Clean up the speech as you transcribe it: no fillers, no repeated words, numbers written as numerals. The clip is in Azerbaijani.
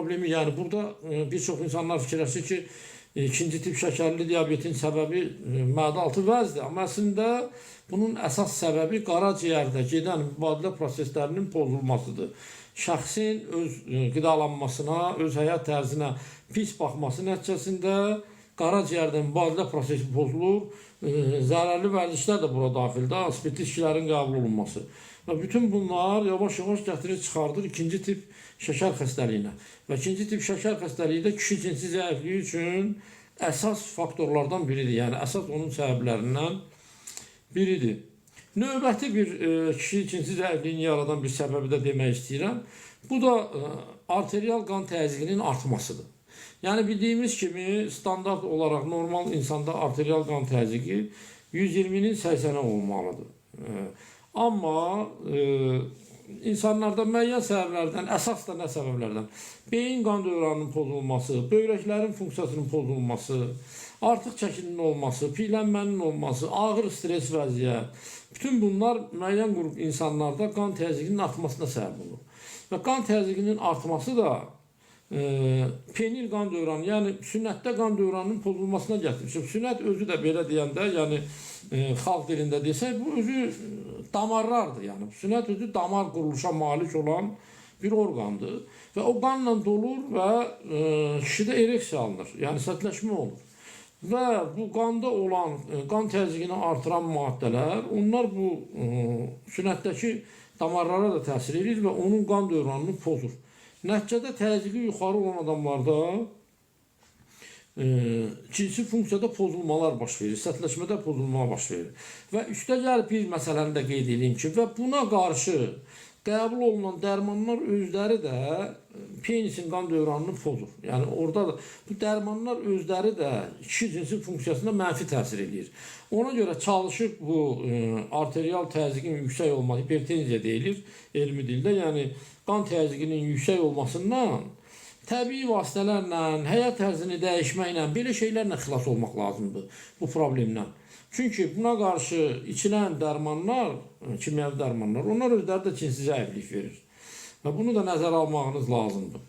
problemi, yəni burada bir çox insanlar fikirləşir ki, ikinci tip şəkərli diabetin səbəbi mədə-altı vəzdir. Amma əslində bunun əsas səbəbi qaraciyərdə gedən mübadilə proseslərinin pozulmasıdır. Şəxsin öz qidalanmasına, öz həyat tərzinə pis baxması nəticəsində qaraciyərdə mübadilə prosesi pozulur, zərərli vərdişlər də bura daxildir, spirtli içkilərin qəbul olunması. Və bütün bunlar yavaş-yavaş gətirir çıxardır ikinci tip şəkər xəstəliyinə. Və ikinci tip şəkər xəstəliyi də kişi cinsi zəifliyi üçün əsas faktorlardan biridir. Yəni, əsas onun səbəblərindən biridir. Növbəti bir kişi cinsi zəifliyini yaradan bir səbəbi də demək istəyirəm. Bu da arterial qan təzyiqinin artmasıdır. Yəni, bildiyimiz kimi standart olaraq normal insanda arterial qan təzyiqi 120-nin 80-ə olmalıdır. Amma insanlarda müəyyən səbəblərdən, əsas da nə səbəblərdən? Beyin qan dövranının pozulması, böbrəklərin funksiyasının pozulması, artıq çəkinin olması, piylənmənin olması, ağır stres vəziyyət, bütün bunlar müəyyən qrup insanlarda qan təzyiqinin artmasına səbəb olur. Və qan təzyiqinin artması da penil qan dövranı, yəni sünnətdə qan dövranının pozulmasına gətirir. Sünnət özü də belə deyəndə, yəni xalq dilində desək, bu özü damarlardır. Yəni sünnət özü damar quruluşa malik olan bir orqandır və o qanla dolur və kişidə ereksiya alınır, yəni sətləşmə olur. Və bu qanda olan qan təzyiqini artıran maddələr, onlar bu sünnətdəki damarlara da təsir edir və onun qan dövranını pozur. Nəticədə təzyiqi yuxarı olan adamlarda cinsi funksiyada pozulmalar baş verir, sətləşmədə pozulma baş verir. Və üstəgəl bir məsələni də qeyd edeyim ki, və buna qarşı qəbul olunan dərmanlar özləri də penisin qan dövranını pozur. Yəni orada da bu dərmanlar özləri də kişi cinsi funksiyasına mənfi təsir edir. Ona görə çalışır bu arterial təzyiqin yüksək olması, hipertenziya deyilir elmi dildə, yəni qan təzyiqinin yüksək olmasından təbii vasitələrlə, həyat tərzini dəyişməklə, belə şeylərlə xilas olmaq lazımdır bu problemdən. Çünki buna qarşı içilən dərmanlar, kimyəvi dərmanlar, onlar özləri də cinsi zəiflik verir. Və bunu da nəzərə almağınız lazımdır.